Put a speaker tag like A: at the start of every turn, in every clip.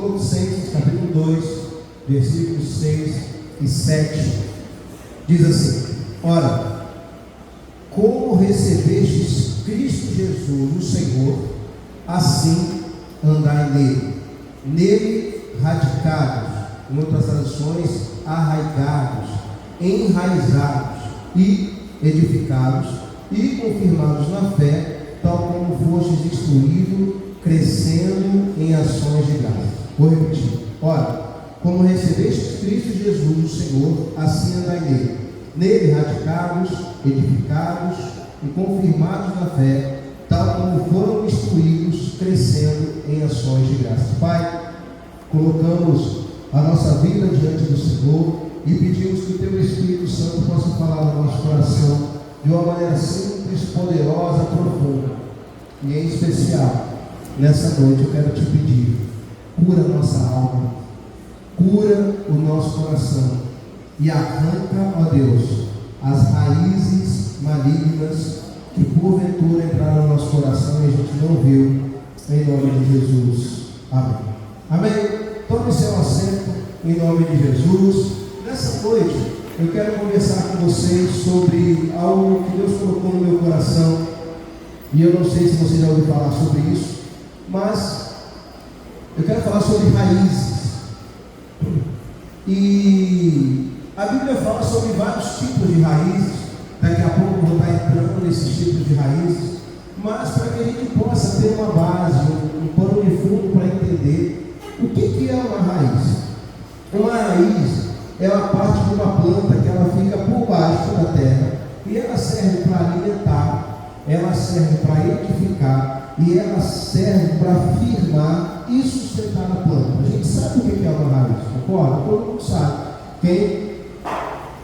A: Colossenses, capítulo 2, versículos 6 e 7, diz assim: ora, como recebestes Cristo Jesus, o Senhor, assim andai nele radicados, em outras traduções, arraigados, enraizados e edificados e confirmados na fé, tal como fostes instruídos, crescendo em ações de graça. Vou repetir. Ora, como recebeste Cristo Jesus, o Senhor, assim andai nele radicados, edificados e confirmados na fé, tal como foram instruídos, crescendo em ações de graça. Pai, colocamos a nossa vida diante do Senhor e pedimos que o Teu Espírito Santo possa falar no nosso coração de uma maneira simples, poderosa, profunda. E em especial, nessa noite eu quero te pedir: cura a nossa alma, cura o nosso coração e arranca, ó Deus, as raízes malignas que porventura entraram no nosso coração e a gente não viu, em nome de Jesus. Amém. Amém. Tome seu assento em nome de Jesus. Nessa noite eu quero conversar com vocês sobre algo que Deus colocou no meu coração, e eu não sei se você já ouviu falar sobre isso, mas eu quero falar sobre raízes. E a Bíblia fala sobre vários tipos de raízes. Daqui a pouco eu vou estar entrando nesses tipos de raízes, mas para que a gente possa ter uma base, um pano de fundo para entender o que é uma raiz. Uma raiz é uma parte de uma planta que ela fica por baixo da terra e ela serve para alimentar, ela serve para edificar e ela serve para firmar e sustentar a planta. A gente sabe o que é uma raiz, concorda? Todo mundo sabe. Quem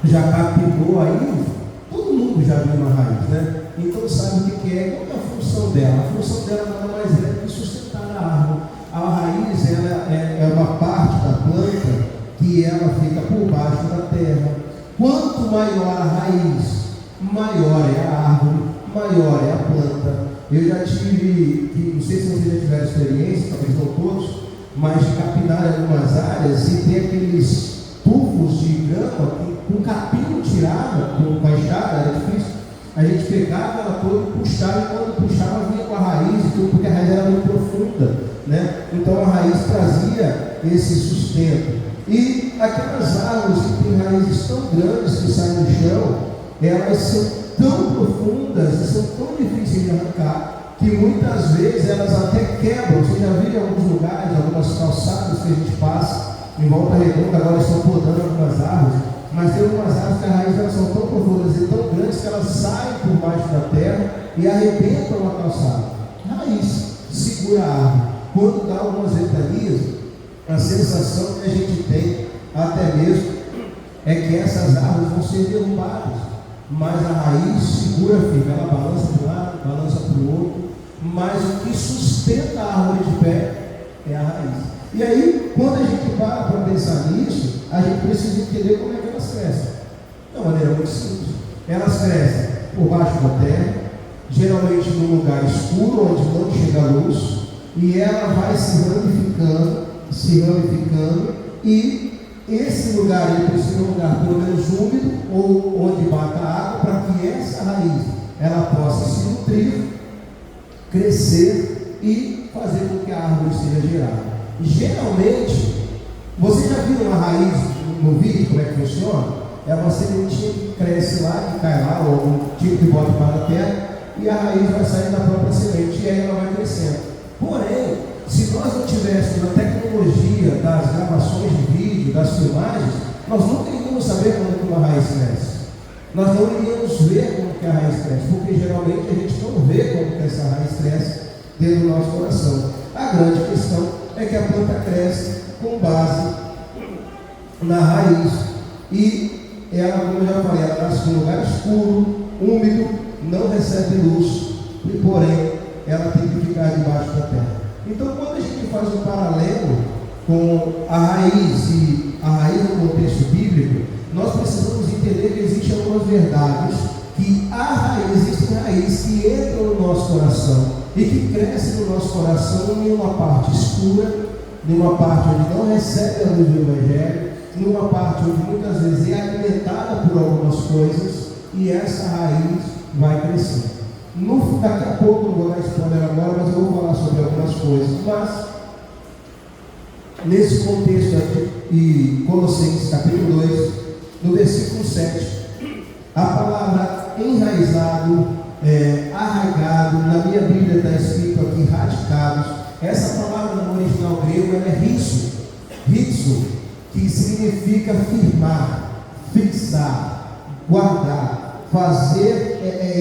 A: já captou aí, todo mundo já viu uma raiz, né? Então sabe o que é, qual é a função dela? A função dela nada mais é do que sustentar a árvore. A raiz ela é uma parte da planta que ela fica por baixo da terra. Quanto maior a raiz, maior é a árvore, maior é a planta. Eu já tive, não sei se vocês já tiveram experiência, talvez não todos, mas de capinar em algumas áreas e ter aqueles tufos de grama com capim tirado, com a enxada, era difícil. A gente pegava ela toda e puxava, e quando puxava vinha com a raiz, porque a raiz era muito profunda, né? Então a raiz trazia esse sustento. E aquelas árvores que têm raízes tão grandes que saem do chão, elas são tão profundas e são tão difíceis de arrancar, que muitas vezes elas até quebram. Você já viu em alguns lugares, algumas calçadas que a gente passa, em Volta Redonda, agora estão podando algumas árvores, mas tem algumas árvores que as raízes elas são tão profundas e tão grandes que elas saem por baixo da terra e arrebentam a calçada. Raiz segura a árvore. Quando dá algumas ventanias, a sensação que a gente tem até mesmo é que essas árvores vão ser derrubadas, mas a raiz segura firme, ela balança para um lado, balança para o outro, mas o que sustenta a árvore de pé é a raiz. E aí, quando a gente para pensar nisso, a gente precisa entender como é que elas crescem. De uma maneira muito simples. Elas crescem por baixo da terra, geralmente num lugar escuro, onde não chega a luz, e ela vai se ramificando, e esse lugar ele precisa ser um lugar pelo menos úmido, ou onde bata água, para que essa raiz ela possa se nutrir, crescer e fazer com que a árvore seja gerada. Geralmente, você já viu uma raiz no vídeo como é que funciona? É uma sementinha que cresce lá, que cai lá, ou algum tipo de bota para a terra, e a raiz vai sair da própria semente, e aí ela vai crescendo. Porém, se nós não tivéssemos a tecnologia das gravações de vídeo, das filmagens, nós nunca iríamos saber como que uma raiz cresce. Nós não iríamos ver como que a raiz cresce, porque geralmente a gente não vê como que essa raiz cresce dentro do nosso coração. A grande questão é que a planta cresce com base na raiz, e ela, como eu já falei, ela nasce em um lugar escuro, úmido, não recebe luz, e porém ela tem que ficar debaixo da terra. Então, quando a gente faz um paralelo com a raiz e a raiz no contexto bíblico, nós precisamos entender que existem algumas verdades, que existem raízes que entram no nosso coração e que crescem no nosso coração em uma parte escura, numa parte onde não recebe a luz do Evangelho, numa parte onde muitas vezes é alimentada por algumas coisas, e essa raiz vai crescer. Daqui a pouco, não vou dar spoiler agora, mas eu vou falar sobre algumas coisas. Mas, nesse contexto aqui, e Colossenses capítulo 2, no versículo 7, a palavra enraizado, arraigado, na minha Bíblia está escrito aqui radicados. Essa palavra no original grego ela é ritzo, que significa firmar, fixar, guardar, fazer,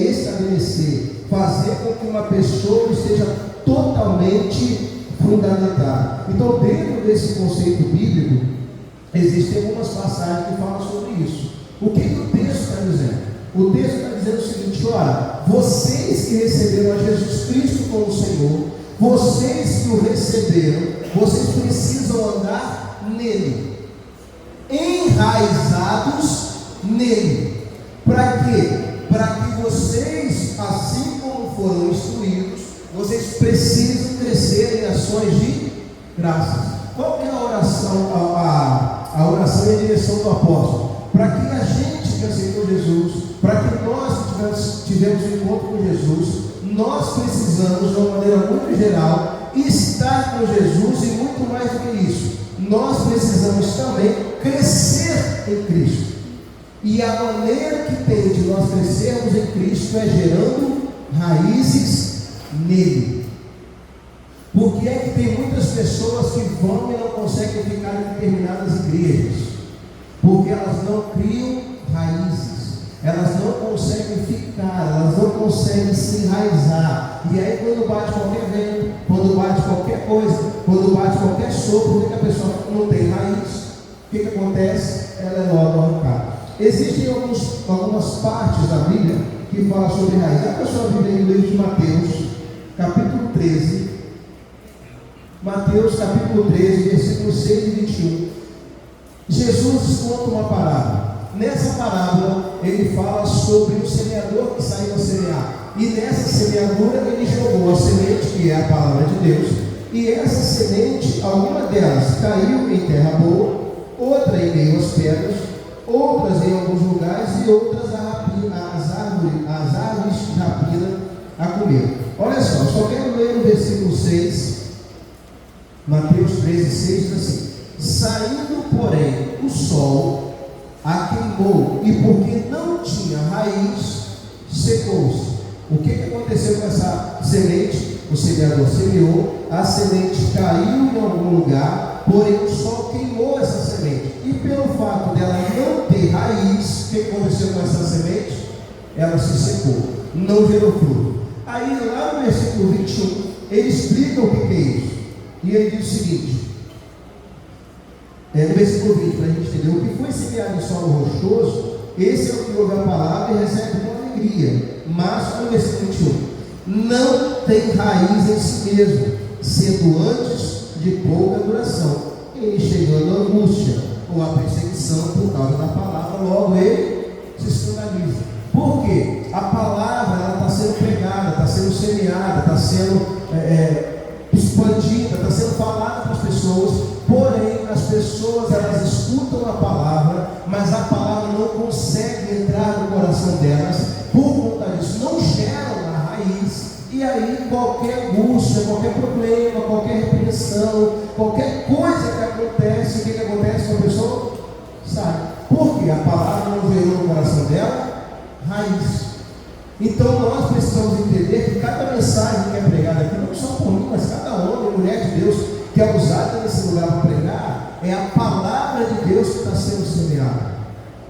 A: estabelecer, fazer com que uma pessoa esteja totalmente fundamentada. Então, dentro desse conceito bíblico, existem algumas passagens que falam sobre isso. O que o texto está dizendo? O texto está dizendo o seguinte: olha, vocês que receberam a Jesus Cristo como Senhor, vocês que o receberam, vocês precisam andar nele, enraizados nele. Para quê? Para que vocês, assim como foram instruídos, vocês precisam crescer em ações de graças. Qual que é a oração? A oração em direção do apóstolo. Para que a gente que aceitou Jesus, para que nós tivemos um encontro com Jesus, nós precisamos, de uma maneira muito geral, estar com Jesus, e muito mais do que isso, nós precisamos também crescer em Cristo. E a maneira que tem de nós crescermos em Cristo é gerando raízes nele. Porque é que tem muitas pessoas que vão e não conseguem ficar em determinadas igrejas? Porque elas não criam raízes, elas não conseguem ficar, elas não conseguem se enraizar. E aí, quando bate qualquer vento, quando bate qualquer coisa, quando bate qualquer sopro, que a pessoa não tem raiz, o que acontece? Ela é logo arrancada. Existem algumas partes da Bíblia que falam sobre raiz. A pessoa vive no livro de Mateus, capítulo 13. Mateus, capítulo 13, versículos 6 e 21. Jesus conta uma parábola. Nessa parábola, ele fala sobre o semeador que saiu a semear. E nessa semeadura, ele jogou a semente, que é a palavra de Deus. E essa semente, alguma delas caiu em terra boa, outra em meio às pedras, outras em alguns lugares, e outras as árvores de rapina a comer. Olha só, só quero ler o versículo 6, Mateus 13, 6, diz assim: saindo, porém, o sol a queimou, e porque não tinha raiz, secou-se. O que aconteceu com essa semente? O semeador semeou, a semente caiu em algum lugar, porém o sol queimou essa semente. E pelo fato dela não ter raiz, o que aconteceu com essa semente? Ela se secou, não gerou fruto. Aí lá no versículo 21, ele explica o que é isso. E ele diz o seguinte, no versículo 20, para a gente entender: o que foi semeado em solo rochoso, esse é o que ouve a palavra e recebe com alegria. Mas, no versículo 21, não tem raiz em si mesmo, sendo antes de pouca duração, e chegando a angústia ou a perseguição por causa da palavra, logo ele se escandaliza. Por quê? A palavra está sendo pregada, está sendo semeada, está sendo expandida, está sendo falada para as pessoas, porém as pessoas elas escutam a palavra, mas a palavra não consegue entrar no coração delas. Por conta disso, não geram a raiz, e aí qualquer angústia, qualquer problema, qualquer repreensão, qualquer coisa que acontece, o que acontece com a pessoa? Sai. Por quê? A palavra não gerou no coração dela raiz. Então nós precisamos entender que cada mensagem que é pregada aqui, não só por mim, mas cada homem e mulher de Deus que é usada nesse lugar para pregar, é a palavra de Deus que está sendo semeada.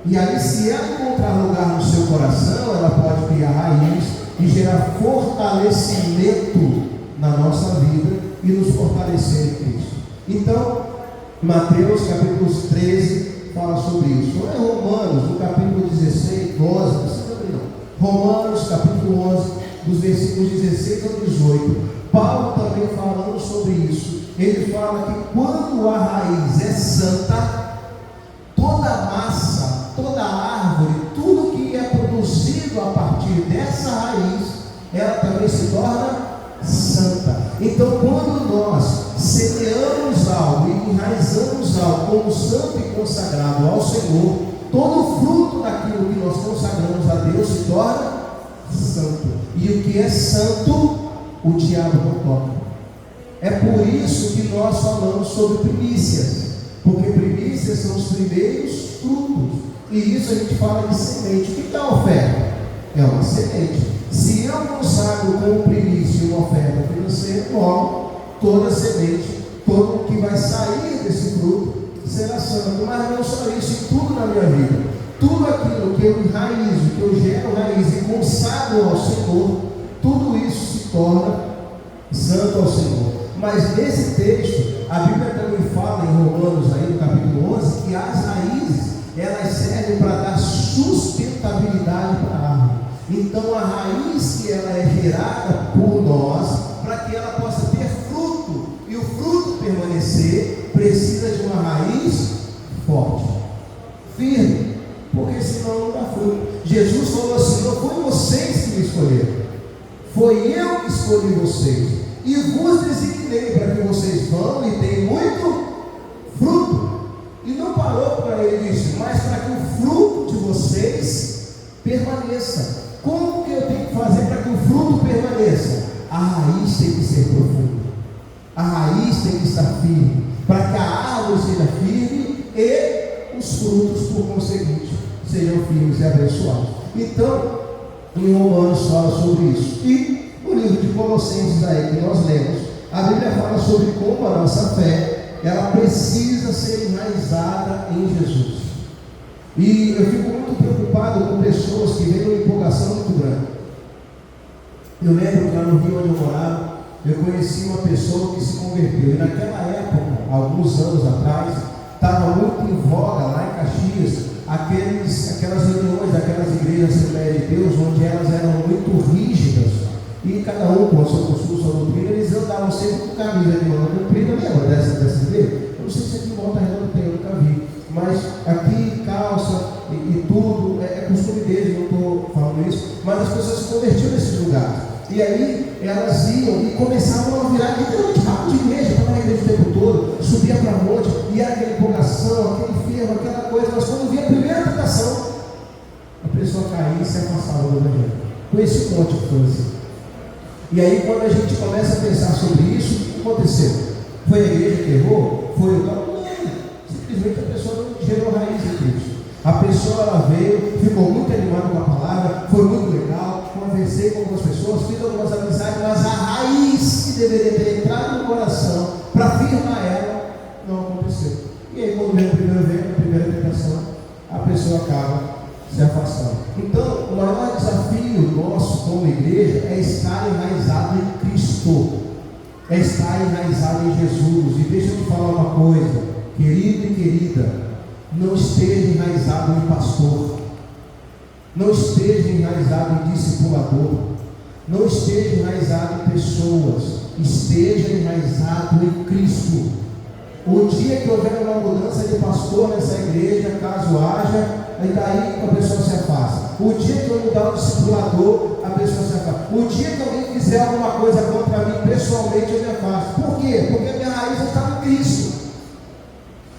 A: E aí, se ela encontrar lugar no seu coração, ela pode criar raiz e gerar fortalecimento na nossa vida e nos fortalecer em Cristo. Então, Mateus capítulo 13 fala sobre isso. Não é Romanos, no capítulo 16, 12, não precisa abrir não. Romanos capítulo 11, dos versículos 16 ao 18, Paulo também falando sobre isso. Ele fala que quando a raiz é santa, toda massa, toda árvore, tudo que é produzido a partir dessa raiz, ela também se torna santa. Então, quando nós semeamos semeamos algo e enraizamos algo como santo e consagrado ao Senhor, todo o fruto daquilo que nós consagramos a Deus se torna santo. E o que é santo, o diabo não toca. É por isso que nós falamos sobre primícias, porque primícias são os primeiros frutos. E isso a gente fala de semente. O que é a oferta? É uma semente. Se eu consagro como primícia uma oferta financeira, logo, toda semente, todo o que vai sair desse fruto será santo. Mas não só isso, em tudo na minha vida. Tudo aquilo que eu enraizo, que eu gero raiz e consagro ao Senhor, tudo isso se torna santo ao Senhor. Mas nesse texto, a Bíblia também fala em Romanos, aí no capítulo 11, que as raízes, elas servem para dar sustentabilidade para a árvore. Então a raiz que ela é gerada por nós, para que ela possa ter fruto, e o fruto permanecer, precisa de uma raiz forte, firme, porque senão não dá fruto. Jesus falou assim: não foi vocês que me escolheram, foi eu que escolhi vocês, e vos designei para que vocês vão e tenham muito fruto. E não parou para ele isso, mas para que o fruto de vocês permaneça. Como que eu tenho que fazer para que o fruto permaneça? A raiz tem que ser profunda, a raiz tem que estar firme, para que a árvore seja firme e os frutos, por conseguinte, sejam firmes e abençoados. Então, em Romanos fala sobre isso. E no livro de Colossenses aí que nós lemos, a Bíblia fala sobre como a nossa fé, ela precisa ser enraizada em Jesus. E eu fico muito preocupado com pessoas que vêm uma empolgação muito grande. Eu lembro que lá no Rio onde eu morava, eu conheci uma pessoa que se converteu. E naquela época, alguns anos atrás, estava muito em voga lá em Caxias, aquelas reuniões daquelas igrejas Assembleia de Deus, onde elas eram muito rígidas. E cada um com a sua postura, sua doutrina, eles andavam sempre com camisa de manga comprida. Lembra dessa igreja? Eu não sei se aqui em Volta Redonda tem, eu nunca vi. Mas aqui, calça e tudo, é costume deles, não estou falando isso. Mas as pessoas se convertiam nesses lugares. E aí elas iam e começavam a virar literalmente rabo de igreja, estava na igreja o tempo todo, subia para monte, e era aquela empolgação, aquele fervo, aquela coisa. Mas quando via a primeira tentação, a pessoa caía e se afastava do evangelho. Conheci um monte de coisa assim. E aí quando a gente começa a pensar sobre isso, o que aconteceu? Foi a igreja que errou? Foi o tal? Não, simplesmente a pessoa não gerou raiz em Cristo. A pessoa ela veio, ficou muito animada com a palavra, foi muito legal, conversei com algumas pessoas, fiz algumas amizades, mas a raiz que deveria ter entrado no coração para firmar ela, não aconteceu. E aí quando vem a primeira tentação, a pessoa acaba se afastando. Então, o maior desafio nosso como igreja é estar enraizado em Cristo, é estar enraizado em Jesus. E deixa eu te falar uma coisa, querido e querida, não esteja enraizado em pastor, não esteja enraizado em discipulador, não esteja enraizado em pessoas, esteja enraizado em Cristo. O dia que houver uma mudança de pastor nessa igreja, caso haja, e daí a pessoa se afasta. O dia que eu mudar o discipulador, a pessoa se afasta. O dia que alguém fizer alguma coisa contra mim, pessoalmente eu me afasto. Por quê? Porque a minha raiz está em Cristo.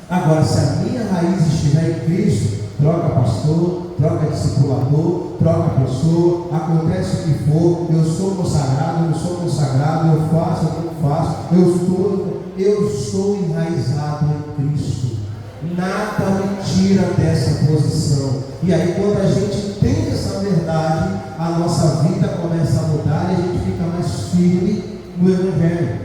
A: Agora, se a minha raiz estiver em Cristo, troca pastor, troca discipulador, troca pessoa, acontece o que for, eu sou consagrado, eu não sou consagrado, eu faço, eu não faço, eu sou enraizado em Cristo. Nada me tira dessa posição. E aí quando a gente entende essa verdade, a nossa vida começa a mudar e a gente fica mais firme no Evangelho.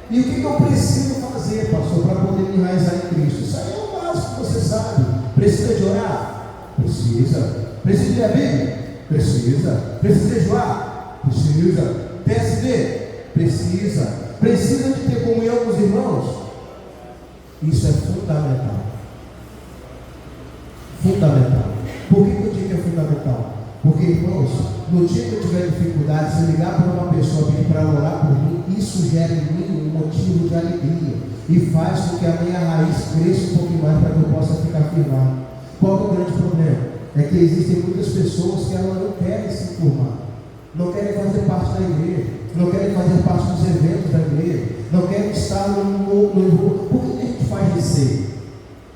A: E o que eu preciso fazer, pastor, para poder me enraizar em Cristo? Isso aí é o básico, você sabe. Precisa de orar? Precisa. Precisa de ler a Bíblia? Precisa. Precisa de jejuar? Precisa. PSD? Precisa. Precisa de ter comunhão com os irmãos? Isso é fundamental. Fundamental. Por que eu digo que é fundamental? Porque, irmãos, no dia que eu tiver dificuldade, se ligar para uma pessoa pedir para orar por mim, isso gera em mim um motivo de alegria e faz com que a minha raiz cresça um pouquinho mais para que eu possa ficar firmado. Qual é o grande problema? É que existem muitas pessoas que elas não querem se formar, não querem fazer parte da igreja, não querem fazer parte dos eventos da igreja, não querem estar está no envolvimento. Por que a gente faz isso?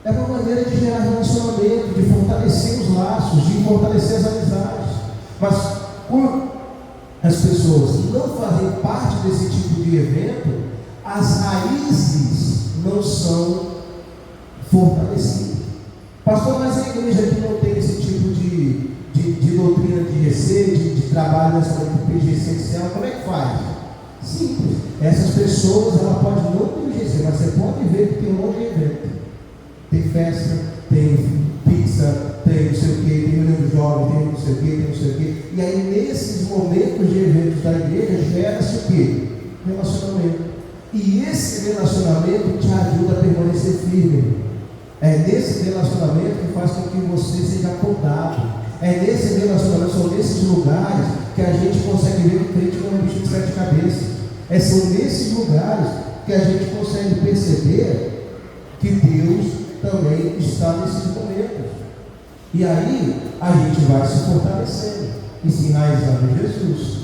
A: É uma maneira de gerar relacionamento, de fortalecer os laços, de fortalecer as amizades. Mas quando as pessoas não fazem parte desse tipo de evento, as raízes não são fortalecidas. Pastor, mas a igreja aqui não tem esse tipo de doutrina de GC, de trabalho nessa PG essencial. Como é que faz? Simples. Essas pessoas, ela pode não ter o GC, mas você pode ver que tem um monte de evento. Tem festa, tem pizza, tem não sei o que, tem reunião de jovens, tem não sei o que, tem não sei o que. E aí nesses momentos de eventos da igreja gera-se o que? Relacionamento. E esse relacionamento te ajuda a permanecer firme. É nesse relacionamento que faz com que você seja acordado. É nesse relacionamento, são nesses lugares que a gente consegue ver que o crente não é um bicho de 7 cabeças. São nesses lugares que a gente consegue perceber que Deus também está nesses momentos. E aí a gente vai se fortalecendo e se enraizando em Jesus.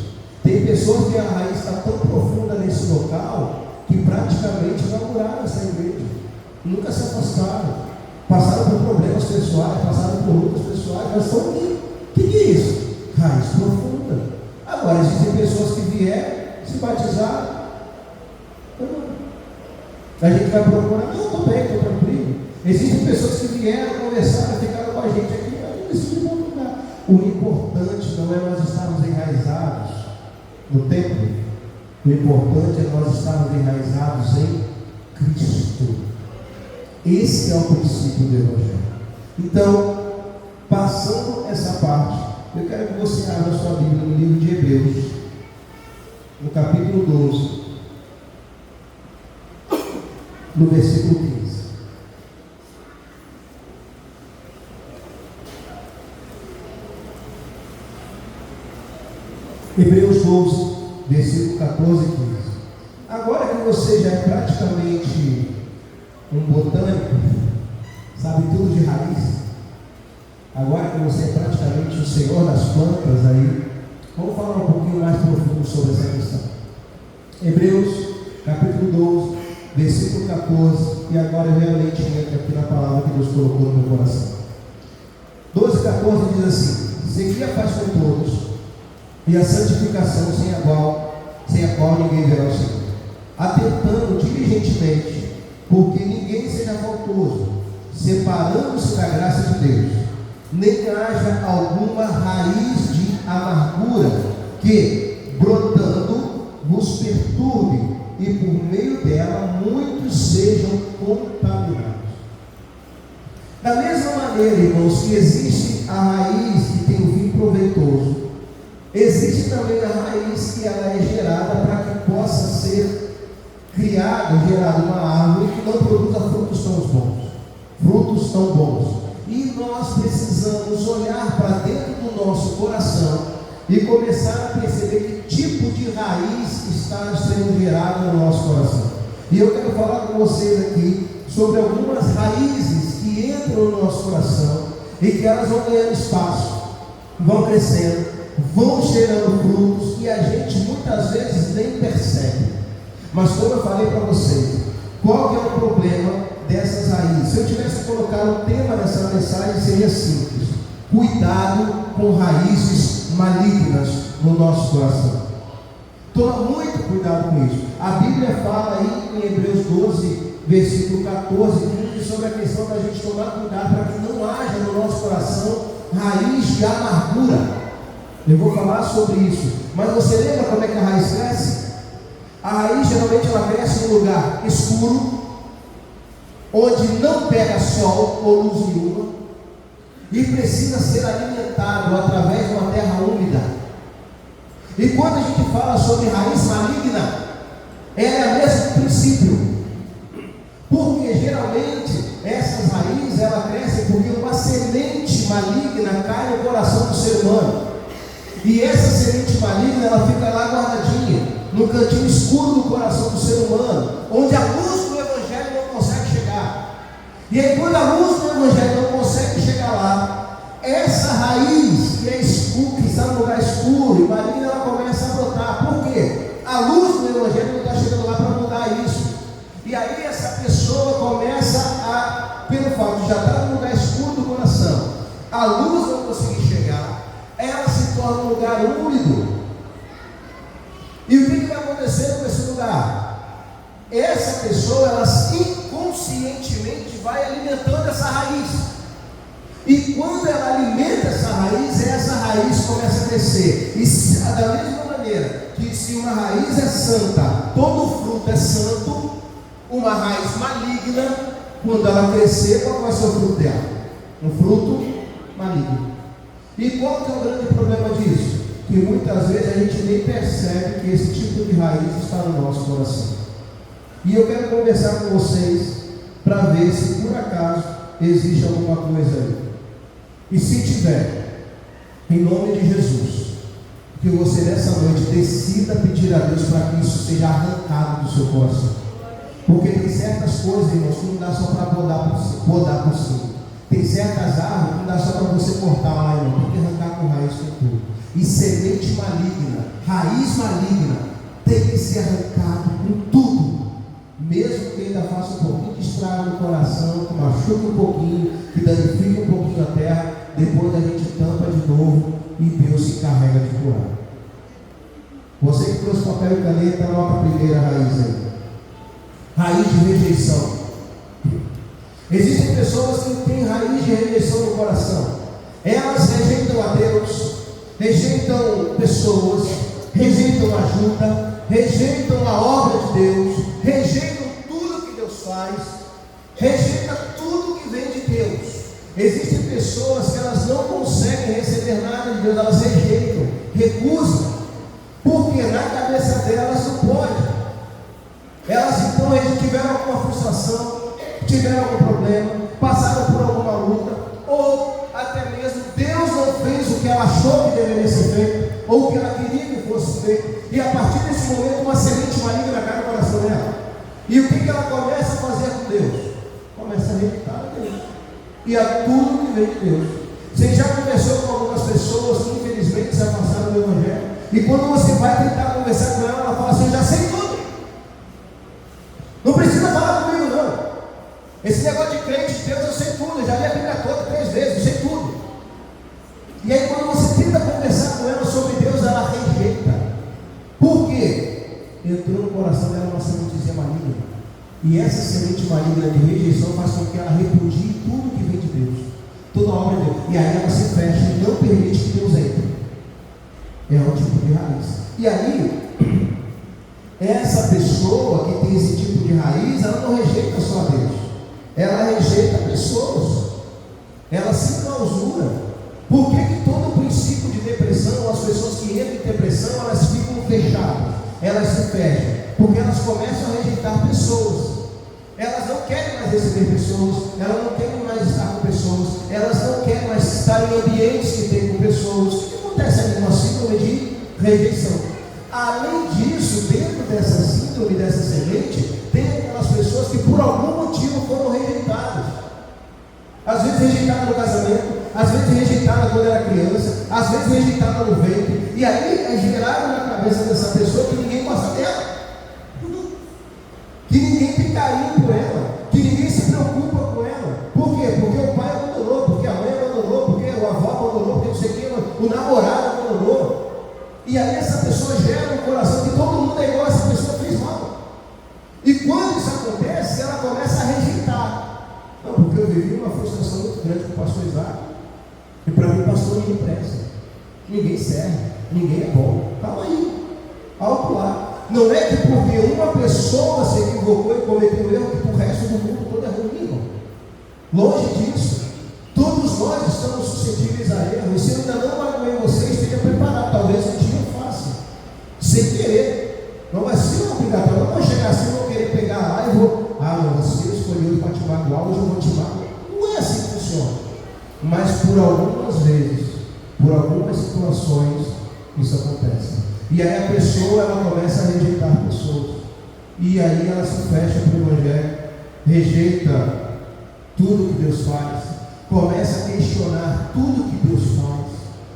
A: Tem pessoas que a raiz está tão profunda nesse local que praticamente inauguraram essa igreja, nunca se afastaram, passaram por problemas pessoais, passaram por lutas pessoais, mas estão aqui. O que é isso? Raiz profunda. Agora existem pessoas que vieram, se batizaram, a gente vai procurar, não, estou bem, estou tranquilo. Existem pessoas que vieram, conversaram, ficaram com a gente aqui, aí decidimos lugar. O importante não é nós estarmos enraizados no templo, o importante é nós estarmos enraizados em Cristo. Esse é o princípio do Evangelho. Então, passando essa parte, eu quero que você abra a sua Bíblia no livro de Hebreus, no capítulo 12, no versículo 15. Hebreus 12, versículo 14 e 15. Agora que você já é praticamente um botânico, sabe tudo de raiz, agora que você é praticamente o senhor das plantas aí, vamos falar um pouquinho mais profundo sobre essa questão. Hebreus, capítulo 12, versículo 14, e agora eu realmente entro aqui na palavra que Deus colocou no meu coração. 12, 14 diz assim: segui a paz com todos, e a santificação sem a qual ninguém verá o Senhor, atentando diligentemente, porque ninguém seja faltoso, separando-se da graça de Deus, nem haja alguma raiz de amargura que, brotando, vos perturbe, e por meio dela muitos sejam contaminados. Da mesma maneira, irmãos, que existe a raiz que tem um fim proveitoso, existe também a raiz que ela é gerada para que possa ser gerada uma árvore que não produza frutos tão bons. E nós precisamos olhar para dentro do nosso coração e começar a perceber que tipo de raiz está sendo gerada no nosso coração. E eu quero falar com vocês aqui sobre algumas raízes que entram no nosso coração e que elas vão ganhando espaço, vão crescendo, vão gerando frutos e a gente muitas vezes nem percebe. Mas como eu falei para vocês, qual que é o problema dessas raízes? Se eu tivesse colocado o tema dessa mensagem, seria simples: cuidado com raízes malignas no nosso coração. Toma muito cuidado com isso. A Bíblia fala aí em Hebreus 12, versículo 14, sobre a questão da gente tomar cuidado para que não haja no nosso coração raiz de amargura. Eu vou falar sobre isso. Mas você lembra como é que a raiz cresce? A raiz geralmente ela cresce num lugar escuro, onde não pega sol ou luz nenhuma, e precisa ser alimentado através de uma terra úmida. E quando a gente fala sobre raiz maligna, ela é o mesmo princípio, porque geralmente essas raízes ela crescem porque uma semente maligna cai no coração do ser humano. E essa semente maligna, ela fica lá guardadinha, no cantinho escuro do coração do ser humano, onde a luz do Evangelho não consegue chegar. E aí, quando a luz do Evangelho não consegue chegar lá, essa raiz que é escura, que está no lugar escuro e maligna, ela começa a brotar. Por quê? A luz do Evangelho não está chegando lá para mudar isso. E aí essa pessoa começa pelo fato de já estar no lugar escuro do coração, a luz não conseguir chegar, ela se torna um lugar úmido. E o que vai acontecer com esse lugar? Essa pessoa, ela inconscientemente vai alimentando essa raiz. E quando ela alimenta essa raiz começa a crescer. E da mesma maneira que se uma raiz é santa, todo fruto é santo, uma raiz maligna, quando ela crescer, qual vai ser o fruto dela? Um fruto maligno. E qual que é o grande problema disso? Que muitas vezes a gente nem percebe que esse tipo de raiz está no nosso coração. E eu quero conversar com vocês para ver se por acaso existe alguma coisa aí. E se tiver, em nome de Jesus, que você nessa noite decida pedir a Deus para que isso seja arrancado do seu coração. Porque tem certas coisas, irmãos, que não dá só para podar por cima. Tem certas árvores que não dá só para você cortar lá, irmão. Tem que arrancar com raiz com tudo. E semente maligna, raiz maligna, tem que ser arrancado com tudo. Mesmo que ainda faça um pouquinho de estrago no coração, que machuque um pouquinho, que danifique um pouquinho a terra, depois a gente tampa de novo e Deus se encarrega de curar. Você que trouxe papel e caneta, anota a primeira raiz aí. Raiz de rejeição. Existem pessoas que têm raiz de rejeição no coração. Elas rejeitam a Deus, rejeitam pessoas, rejeitam ajuda, rejeitam a obra de Deus, rejeitam tudo que Deus faz, rejeitam tudo que vem de Deus. Existem pessoas que elas não conseguem receber nada de Deus, elas rejeitam, recusam, porque na cabeça delas não pode. Elas então tiveram alguma frustração, tiveram algum problema, passaram por alguma luta, ou até mesmo Deus não fez o que ela achou que deveria ser feito, ou o que ela queria que fosse feito, e a partir desse momento uma semente maligna cai no coração dela. E o que ela começa a fazer com Deus? Começa a rejeitar a Deus e a tudo que vem de Deus. Você já conversou com algumas pessoas que infelizmente se afastaram do Evangelho, e quando você vai tentar conversar com ela, ela fala assim: eu já sei tudo. Não precisa falar comigo não. Esse negócio de crente de Deus, eu sei tudo, eu já li a Bíblia toda 3 vezes, eu sei tudo. E aí quando você tenta conversar com ela sobre Deus, ela rejeita. Por quê? Entrou no coração dela uma sementezinha maligna. E essa semente maligna de rejeição faz com que ela repudie tudo que vem de Deus, toda a obra de Deus. E aí ela se fecha e não permite que Deus entre. É um tipo de raiz. E aí essa pessoa que tem esse tipo de raiz, ela não rejeita só a Deus, ela rejeita pessoas, ela se clausura. Por que todo o princípio de depressão, as pessoas que entram em depressão, elas ficam fechadas, elas se fecham? Porque elas começam a rejeitar pessoas. Elas não querem mais receber pessoas, elas não querem mais estar com pessoas, elas não querem mais estar em ambientes que tem com pessoas. O que acontece ali? Uma síndrome de rejeição. Além disso, dentro dessa síndrome, dessa semente, tem aquelas pessoas que por algum motivo foram rejeitadas. Às vezes rejeitada no casamento, às vezes rejeitada quando era criança, às vezes rejeitada no ventre. E aí é gerado na cabeça dessa pessoa que ninguém gosta dela, que ninguém tem carinho por ela, que ninguém se preocupa com ela. Por quê? Porque o pai abandonou, porque a mãe abandonou, porque o avô abandonou, porque não sei quem, o namorado abandonou. E aí essa pessoa gera no coração que todo mundo é igual, essa pessoa fez mal. E quando isso acontece, ela começa a rejeitar. Não, porque eu vivi uma frustração muito grande com o pastor Isaac. E para mim, pastor, ninguém presta, ninguém serve, ninguém é bom. Calma aí, alto lá. Não é que porque uma pessoa se equivocou e cometeu erro, que o resto do mundo todo é ruim, irmão. Longe disso. Todos nós estamos suscetíveis a erro. E se eu ainda não magoei você, esteja preparado. Talvez um dia eu faça, sem querer. Não vai ser obrigatório. Eu não vou chegar assim, vou querer pegar lá e vou. Não, você escolheu para te magoar, hoje eu vou te magoar. Não é assim que funciona. Mas por algumas vezes, por algumas situações, isso acontece. E aí a pessoa, ela começa a rejeitar pessoas. E aí ela se fecha para o Evangelho, rejeita tudo que Deus faz, começa a questionar tudo que Deus faz.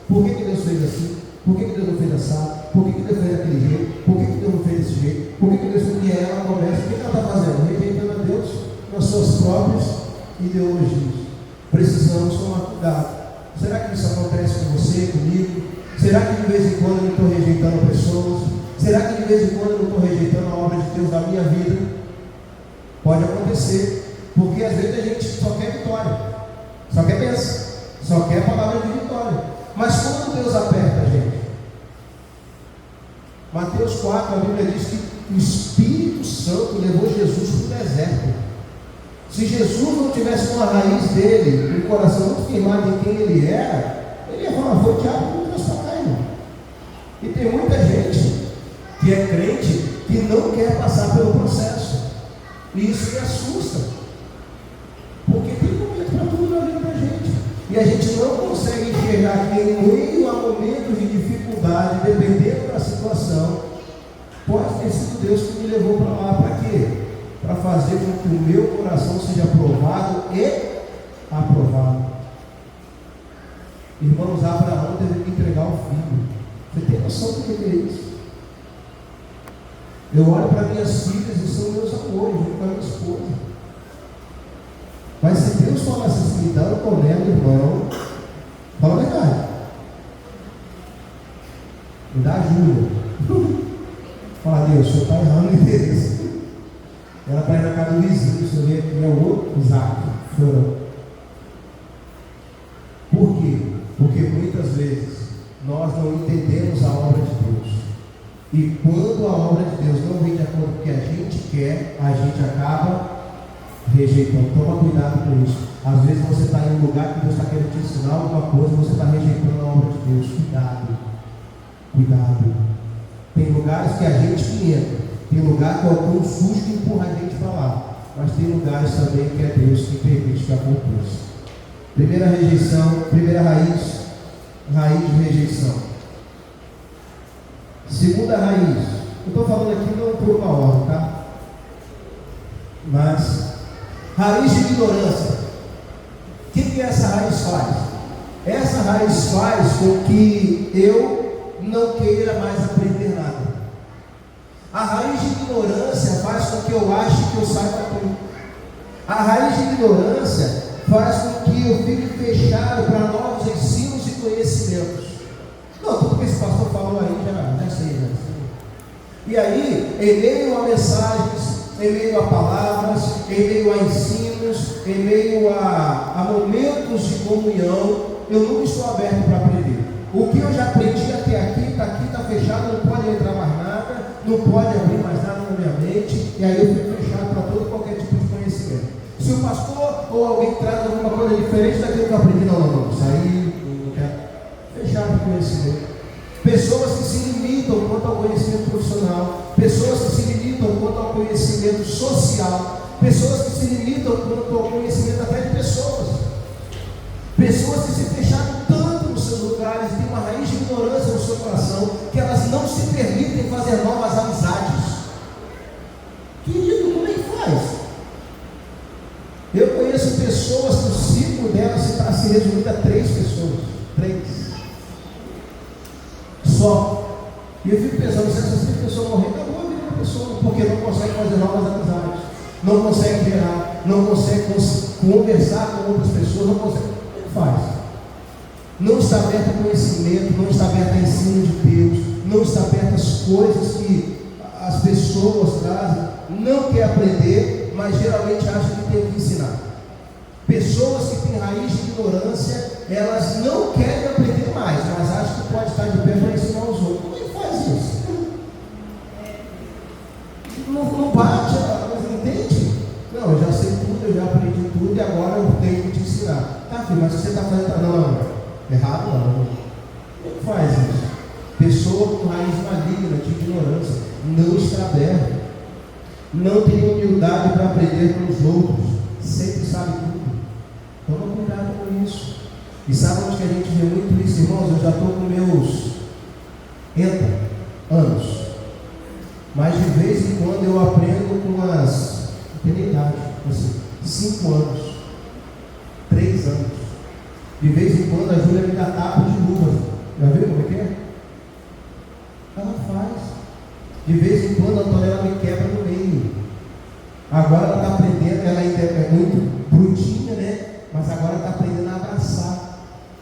A: Por que Deus fez assim? Por que Deus não fez assim? Por que Deus fez daquele jeito? Por que Deus não fez desse jeito? Por que Deus fez? E aí ela começa, o que ela está fazendo? nas suas próprias ideologias. Precisamos tomar cuidado. Será que isso acontece com você, comigo? Será que de vez em quando eu estou rejeitando pessoas? Será que de vez em quando eu estou rejeitando a obra de Deus na minha vida? Pode acontecer, porque às vezes a gente só quer vitória, só quer bênção, só quer a palavra de vitória. Mas quando Deus aperta a gente? Mateus 4, a Bíblia diz que o Espírito Santo levou Jesus para o deserto. Se Jesus não tivesse uma raiz dele, um coração muito firmado em quem ele era, ele ia falar: foi o diabo que me trouxe para cá, irmão. E tem muita gente que é crente que não quer passar pelo processo, e isso me assusta, porque tem momento para tudo na vida da gente, e a gente não consegue enxergar que em meio a momentos de dificuldade, dependendo da situação, pode ter sido Deus que me levou para lá. Para quê? Para fazer com que o meu coração seja aprovado e aprovado. Irmãos, Abraão teve que entregar o filho. Você tem noção do que é isso? Eu olho para minhas filhas e são meus amores, junto com a minha esposa. Mas se Deus falasse assim: dá um colega, irmão, fala a verdade, me dá ajuda. Fala: Deus, o senhor está errando o interesse. Ela está indo na casa do vizinho, você vê aqui, é o outro Isaac, Florão. Por quê? Porque muitas vezes nós não entendemos a obra de Deus. E quando a obra de Deus não vem de acordo com o que a gente quer, a gente acaba rejeitando. Toma cuidado com isso. Às vezes você está em um lugar que Deus está querendo te ensinar alguma coisa, você está rejeitando a obra de Deus. Cuidado. Cuidado. Tem lugares que a gente que entra. Tem lugar que algum susto empurra a gente para lá. Mas tem lugares também que é Deus que permite que aconteça. Primeira rejeição, primeira raiz de rejeição. Segunda raiz, eu estou falando aqui não por uma ordem, tá? Mas, raiz de ignorância. O que essa raiz faz? Essa raiz faz com que eu não queira mais aprender nada. A raiz de ignorância faz com que eu ache que eu saiba tudo. A raiz de ignorância faz com que eu fique fechado para novos ensinos e conhecimentos. Não, tudo que esse pastor falou aí já sei, já sei. E aí, em meio a mensagens, em meio a palavras, em meio a ensinos, em meio a momentos de comunhão, eu nunca estou aberto para aprender. O que eu já aprendi até aqui, está fechado, não pode entrar mais nada, não pode abrir mais nada na minha mente, e aí eu fico fechado para todo qualquer tipo de conhecimento. Se o pastor ou alguém traz alguma coisa diferente daquilo que eu aprendi, não, isso aí não quero. Fechado para conhecimento. Pessoas que se limitam quanto ao conhecimento profissional, pessoas que se limitam quanto ao conhecimento social, pessoas que se limitam quanto ao conhecimento até de pessoas. Pessoas que se fecharam tanto nos seus lugares, têm uma raiz de ignorância no seu coração, que elas não se permitem fazer novas amizades. Querido, como é que faz? Eu conheço pessoas que o ciclo delas está se resumindo a 3 pessoas. 3. Só. E eu fico pensando, se essas 3 pessoas morrerem, acabou a vida da pessoa, porque não consegue fazer novas amizades, não consegue gerar, não consegue conversar com outras pessoas, não consegue. Faz. Não está aberto a conhecimento, não está aberto a ensino de Deus, não está aberto às coisas que as pessoas trazem, não quer aprender, mas geralmente acha que tem que ensinar. Pessoas que têm raiz de ignorância, elas não querem aprender mais, mas acham que pode estar de pé para ensinar os outros. Como é que faz isso? Não bate, mas entende? Não, eu já sei tudo, eu já aprendi tudo e agora eu tenho que te ensinar. Tá, filho, mas o que você está fazendo? Não, errado não. Como é que faz isso? Pessoa com raiz maligna de ignorância não está aberta, não tem humildade para aprender com os outros, sempre sabe tudo. Toma cuidado com isso. E sabe onde que a gente vê muito isso, irmãos? Eu já estou com meus anos, mas de vez em quando eu aprendo com umas, não tem idade, assim, 5 anos, 3 anos. De vez em quando a Júlia me dá tapa de luva. Já viu como é que é? Ela faz. De vez em quando a Antonella me quebra no meio. Agora ela está aprendendo, ela ainda é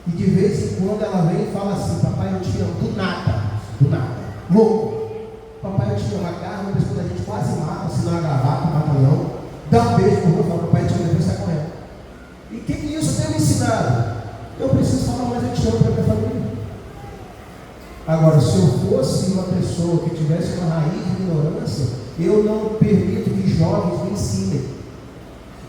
A: E de vez em quando ela vem e fala assim: papai, eu te amo, do nada, louco. Papai, eu te amo, agarra no pescoço da gente, quase mata, se não gravata, mata não. Dá um beijo no rosto, fala: papai, eu te amo, depois sai correndo. E o que isso tem me ensinado? Eu preciso falar mais: eu te amo para minha família. Agora, se eu fosse uma pessoa que tivesse uma raiz de ignorância, eu não permito que jovens me ensinem.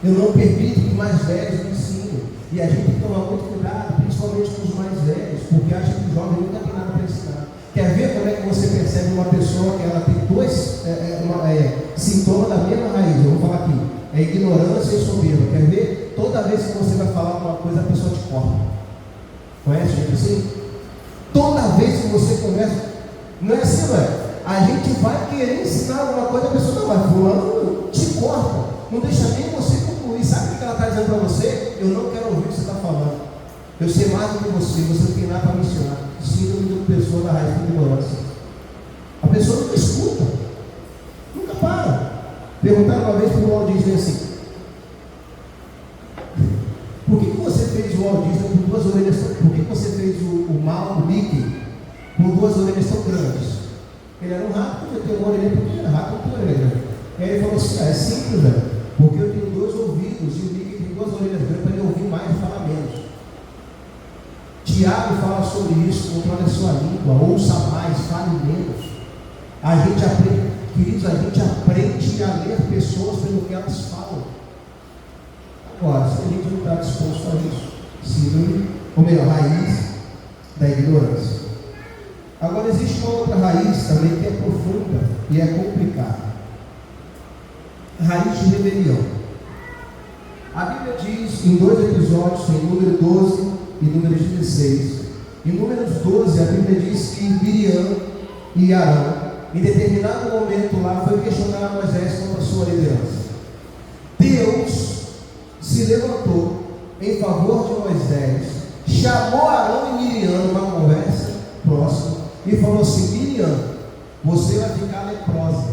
A: Eu não permito que mais velhos me ensinem. E a gente tem que tomar muito cuidado, principalmente com os mais velhos, porque acha que o jovem nunca tem nada para ensinar. Quer ver como é que você percebe uma pessoa que ela tem dois sintomas da mesma raiz? Eu vou falar aqui: é ignorância e soberba. Quer ver? Toda vez que você vai falar uma coisa, a pessoa te corta. Conhece gente assim? Toda vez que você conversa, não é assim, não é? A gente vai querer ensinar alguma coisa, a pessoa não vai, fulano te corta, não deixa nem você concluir. Sabe o que ela está dizendo para você? Eu não quero ouvir o que você está falando. Eu sei mais do que você não tem nada para me ensinar. Síndrome de pessoa da raiz de ignorância. A pessoa nunca escuta, nunca para. Perguntaram uma vez para o Walt Disney assim: por que você fez o Walt Disney com duas orelhas tão... Por que você fez o mal, o Mickey, com duas orelhas tão grandes? Ele era um rato, eu tenho uma orelha pequena, rato não tem orelha grande. E aí ele falou assim: é simples, velho, porque eu tenho dois ouvidos e o Mickey tem duas orelhas grandes para ele ouvir mais e falar menos. Tiago fala sobre isso: controle a sua língua, ouça mais, fale menos. A gente aprende, queridos, a gente aprende a ler pessoas pelo que elas falam. Agora, se a gente não está disposto a isso, síndrome, ou melhor, raiz da ignorância. Agora, existe uma outra raiz também que é profunda e é complicada: raiz de rebelião. A Bíblia diz em 2 episódios, em número 12 e número 16. Em números 12, a Bíblia diz que Miriam e Arão, em determinado momento lá, foi questionar Moisés quanto a sua liderança. Deus se levantou em favor de Moisés, chamou Arão e Miriam numa conversa próxima e falou assim: Miriam, você vai ficar leprosa,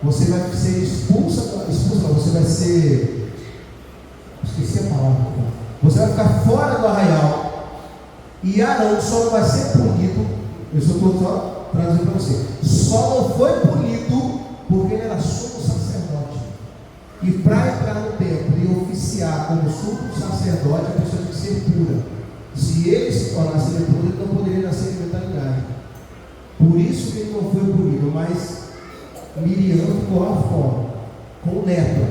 A: você vai ser expulsa não, você vai ser, esqueci a palavra, você vai ficar fora do arraial, e Arão só não vai ser punido, eu estou só traduzindo para você, só não foi punido porque ele era sumo sacerdote. E para entrar no templo e oficiar como sumo sacerdote, a pessoa tinha que ser pura. Se ele se tornasse leproso, ele não poderia nascer em mentalidade. Por isso que ele não foi punido. Mas Miriam ficou lá fora, com lepra,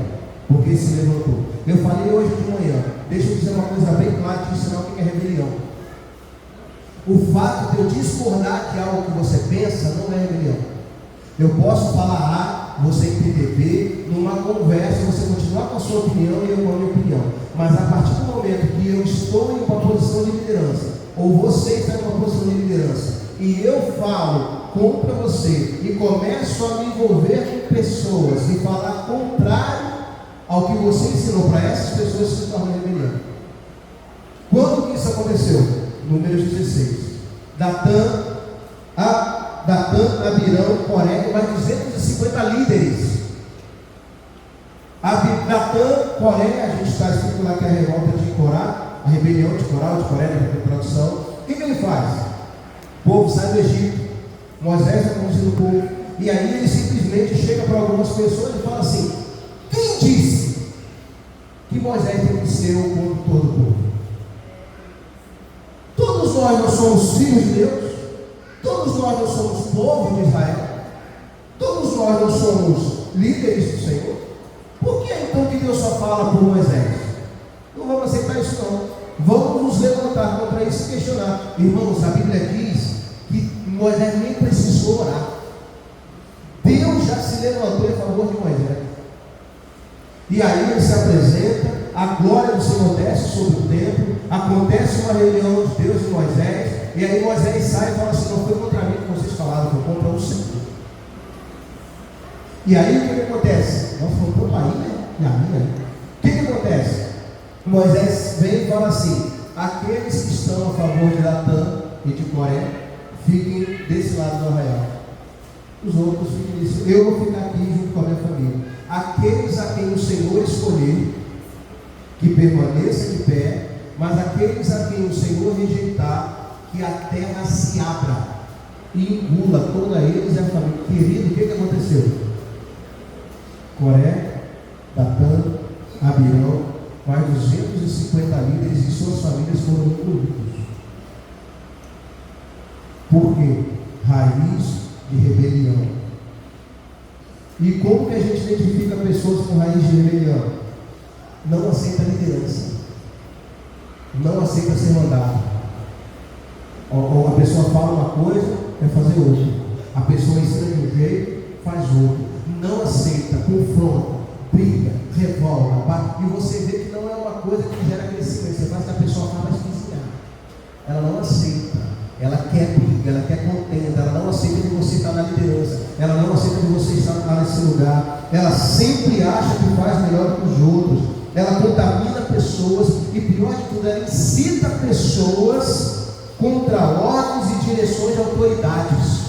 A: porque se levantou. Eu falei hoje de manhã, deixa eu dizer uma coisa bem clara, te ensinar o que é rebelião. O fato de eu discordar de algo que você pensa não é rebelião. Eu posso falar A, você entender B, numa conversa, você continuar com a sua opinião e eu com a minha opinião. Mas a partir do momento que eu estou em uma posição de liderança, ou você está em uma posição de liderança, e eu falo contra você e começo a me envolver com pessoas e falar contrário ao que você ensinou para essas pessoas, se torna rebelião. Quando que isso aconteceu? Números 16. Datã, Abirão, Coré, mais 250 líderes. Datã, Coré, a gente está escrito lá que é a revolta de Corá, a rebelião de Corá, de Coré, na tradução. O que ele faz? O povo sai do Egito, Moisés está conduzindo o povo, e aí ele simplesmente chega para algumas pessoas e fala assim: quem disse que Moisés tem que ser o condutor do povo? Todos nós não somos filhos de Deus, todos nós não somos povo de Israel, todos nós não somos líderes do Senhor. Por que então que Deus só fala por Moisés? Não vamos aceitar isso não. Vamos nos levantar contra isso e questionar. Irmãos, a Bíblia diz que Moisés nem precisou orar. Deus já se levantou em favor de Moisés. E aí ele se apresenta, a glória do Senhor desce sobre o templo, acontece uma reunião de Deus e Moisés, e aí Moisés sai e fala assim: não foi contra mim que vocês falaram, foi contra o Senhor. E aí o que acontece? Nós fomos para aí, né? O que acontece? Moisés vem e fala assim: aqueles que estão a favor de Datã e de Coré, fiquem desse lado do arraial. Os outros ficam desse. Eu vou ficar aqui junto com a minha família. Aqueles a quem o Senhor escolher, que permaneça de pé, mas aqueles aqueles a quem o Senhor rejeitar, que a terra se abra e engula toda eles e a família. Querido, o que aconteceu? Coré, Datã, Abirão, mais 250 líderes e suas famílias foram incluídos. Por quê? Raiz de rebelião. E como que a gente identifica pessoas com raiz de rebelião? Não aceita liderança, não aceita ser mandado. Ou a pessoa fala uma coisa, quer fazer outra. A pessoa ensina de um jeito, faz outro. Não aceita, confronta, briga, revolta, bate. E você vê que não é uma coisa que gera crescimento. Você faz que a pessoa acaba esquisitando. Ela não aceita. Ela quer briga, ela quer contenda. Ela não aceita de você estar na liderança. Ela não aceita de você estar nesse lugar. Ela sempre acha que faz melhor que os outros. Ela contamina pessoas. E pior de tudo, ela incita pessoas contra ordens e direções de autoridades.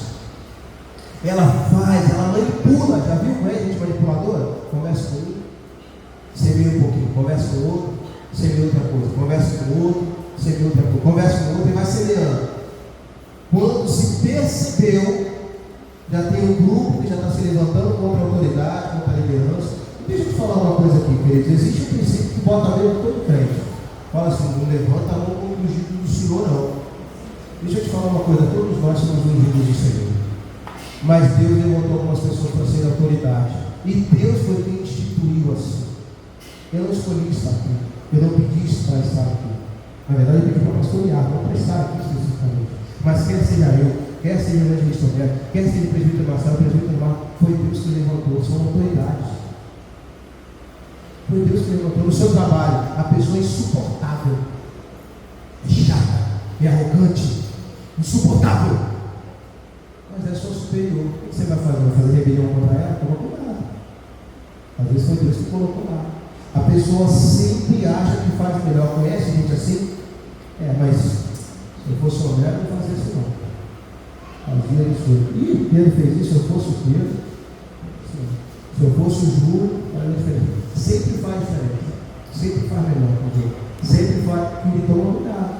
A: Ela faz, ela manipula. Já viu como é gente manipuladora? Conversa com um, semeia um pouquinho, conversa com o outro, semeia outra coisa, conversa com o outro, semeia outra coisa, conversa com o outro e vai semeando. Quando se percebeu, já tem um grupo que já está se levantando contra a autoridade, contra a liderança. Deixa eu te falar uma coisa aqui, queridos. Existe um princípio que bota a mão de todo crente. Fala assim, não levanta a mão com o ungido do Senhor, não. Deixa eu te falar uma coisa, todos nós somos ungidos do Senhor. Mas Deus levantou algumas pessoas para serem autoridade. E Deus foi quem instituiu assim. Eu não escolhi estar aqui. Eu não pedi para estar aqui. Na verdade, eu pedi para pastorear, não para estar aqui especificamente. Mas quer seja eu, quer seja o evangelista Roberto, quer seja o presbítero Marcelo, o presbítero Marcos, foi Deus que levantou, são autoridades. Foi Deus que levantou. No seu trabalho, a pessoa é insuportável, é chata, é arrogante, insuportável, mas é sua superior. O que você vai fazer? Vai fazer rebelião contra ela? Toma cuidado. Às vezes foi Deus que colocou lá. A pessoa sempre acha que faz melhor. Conhece gente assim? Mas se eu fosse honesto, não fazia isso não. Fazia isso. Ih, Pedro fez isso, se eu fosse o Pedro. Se eu fosse o Júlio, faria diferente. Sempre faz diferente. Sempre faz melhor com o outro. Sempre faz. E toma cuidado.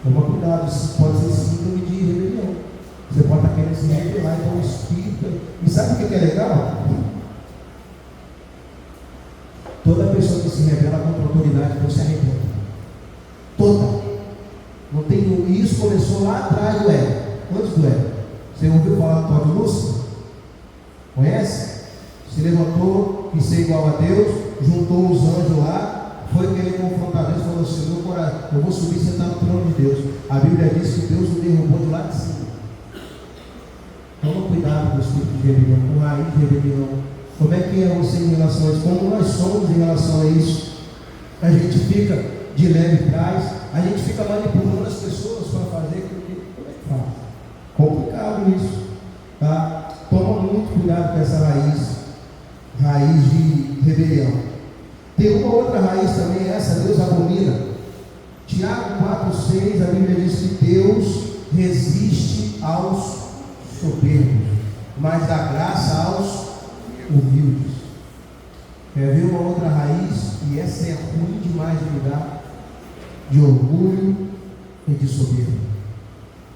A: Toma cuidado. Isso pode ser síndrome de rebelião. Você pode estar querendo se rebelar, então o espírito. E sabe o que é legal? Toda pessoa que se rebela contra a autoridade não se arrepende. Toda. Não tem. E isso começou lá atrás do Éden. Antes do Éden. Você ouviu falar do tal de Lúcifer? Conhece? Se levantou, quis ser igual a Deus, juntou os anjos lá, foi querer confrontar Deus e falou assim: meu coração, eu vou subir e sentar no trono de Deus. A Bíblia diz que Deus o derrubou de lá de cima. Toma cuidado com o espírito de rebelião, com a raiz de rebelião. Como é que é você em relação a isso? Como nós somos em relação a isso? A gente fica de leve trás, a gente fica manipulando as pessoas para fazer aquilo que. Como é que faz? Complicado isso. Tá? Toma muito cuidado com essa raiz de rebelião. Tem uma outra raiz também, essa Deus abomina. Tiago 4,6, a Bíblia diz que Deus resiste aos soberbos, mas dá graça aos humildes. Quer ver uma outra raiz? E essa é ruim demais de lidar: de orgulho e de soberba.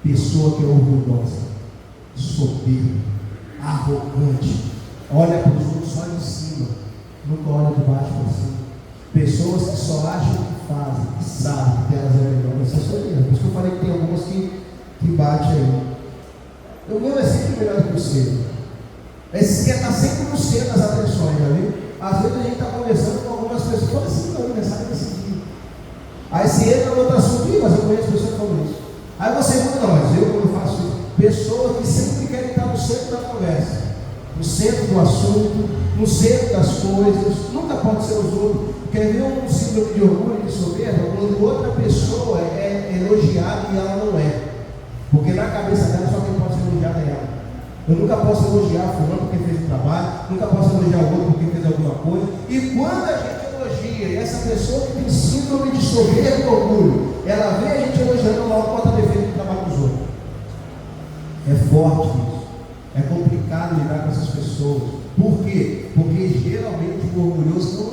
A: Pessoa que é orgulhosa, soberba, arrogante, olha para os outros só de cima, nunca olha de baixo para cima. Pessoas que só acham que fazem, que sabem que elas é melhor. Essa é soberba. Por isso que eu falei que tem algumas que batem aí. O meu é sempre melhor do que o seu. Esse quer estar sempre no centro das atenções, já viu? Às vezes a gente está conversando com algumas pessoas, fala assim, não, aniversário desse dia. Aí se entra no outro assunto, mas eu conheço pessoas que falam isso. Aí você fala, não, mas eu quando faço isso, pessoas que sempre querem estar no centro da conversa, no centro do assunto, no centro das coisas, nunca pode ser os outros. Quer ver um síndrome de orgulho e de soberba? Quando outra pessoa é elogiada e ela não é. Porque na cabeça dela só quem pode ser elogiado é ela. Eu nunca posso elogiar fulano porque fez o trabalho, nunca posso elogiar o outro porque fez alguma coisa. E quando a gente elogia, e essa pessoa que tem síndrome de soberba e orgulho, ela vê a gente elogiando, ela bota defeito no trabalho dos outros. É forte isso. É complicado lidar com essas pessoas. Por quê? Porque geralmente o orgulhoso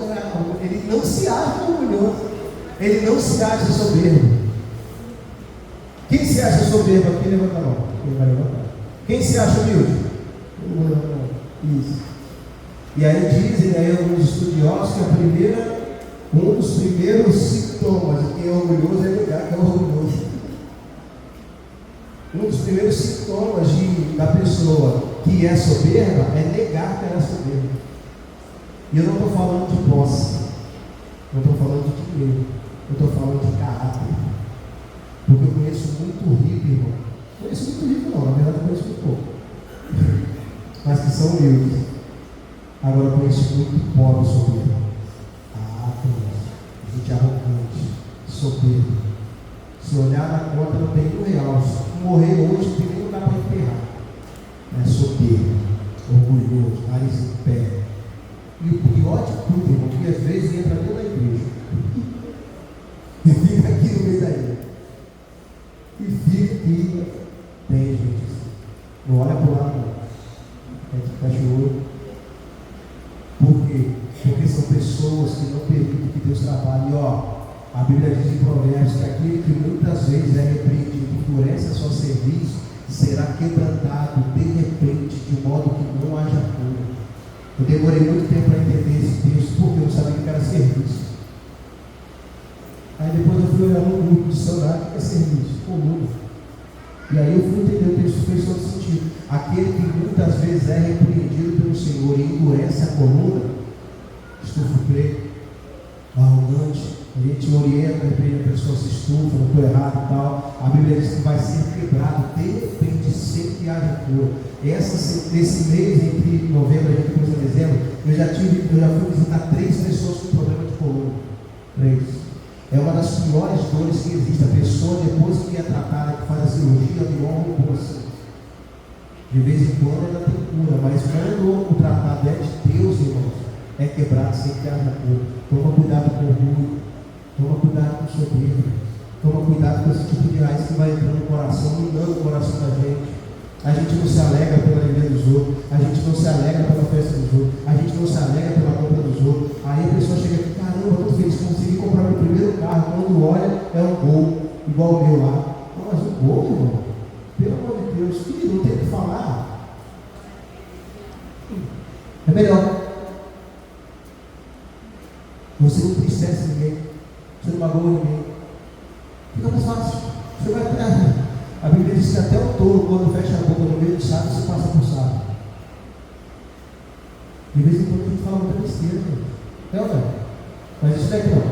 A: ele não se acha orgulhoso. Ele não se acha soberbo. Quem se acha soberbo aqui, levanta a mão. Quem vai levantar? Quem se acha humilde? Eu vou levantar a mão. Isso. E aí dizem aí alguns estudiosos que um dos primeiros sintomas de quem é orgulhoso é negar que é orgulhoso. Um dos primeiros sintomas da pessoa que é soberba é negar que ela é soberba. E eu não estou falando de posse, não estou falando de dinheiro, eu estou falando de caráter. Porque eu conheço muito rico, irmão. Conheço muito rico não, na verdade eu conheço muito pouco. Mas que são humildes. Agora eu conheço muito pobre soberbo. Conheço. Gente arrogante, soberbo. Se olhar na conta não tem R$1. Se morrer hoje, não tem nem lugar para enterrar. É soberbo, orgulhoso, nariz em pé. E o pior de tudo, irmão, que às vezes entra dentro da igreja e fica aqui no meio da igreja. E fica aqui, tem gente assim. Não olha para o lado, não. A gente fecha o olho. Por quê? Porque são pessoas que não permitem que Deus trabalhe. A Bíblia diz em Provérbios que aquele que muitas vezes é repreendido e endurece a seu serviço, será quebrantado de repente, de modo que não haja cura. Eu demorei muito tempo para entender esse texto, porque eu não sabia que era serviço. Aí depois eu fui olhar no grupo de dicionário, o que é serviço? Comum. E aí eu fui entender o texto, fez todo sentido. Aquele que muitas vezes é repreendido pelo Senhor e endurece a coluna, estufa o peito, arrogante, a gente orienta, repreende a pessoa, se estufa, não estou errado e tal. A Bíblia diz que vai ser quebrado, de repente, sem que haja cura. Nesse mês, entre novembro e dezembro, eu já fui visitar 3 pessoas com problema de coluna. 3. É uma das piores dores que existe. A pessoa, depois que é tratada, que faz a cirurgia, virou um robô assim. De vez em quando ela tem cura, mas quando o tratado é de Deus, irmãos, é quebrado sem que haja cura. Toma cuidado com o orgulho, toma cuidado com o soberbo, toma cuidado com esse tipo de raiz que vai entrando no coração, minando o coração da gente. A gente não se alegra pela alegria dos outros, a gente não se alegra pela festa dos outros, a gente não se alegra pela compra dos outros. Aí a pessoa chega aqui, caramba, eu estou feliz, consegui comprar meu primeiro carro. Quando olha, é um Gol, igual o meu lá. Mas um Gol, irmão, pelo amor de Deus, filho, não tem o que falar. É melhor. Você não entristece ninguém, você não magoa ninguém. Fica mais fácil, você vai atrás. A Bíblia diz que até o touro, quando fecha a boca no meio do sábio, você passa por sábio. De vez em quando a gente fala muita besteira, gente. Não, não. Mas isso daqui não.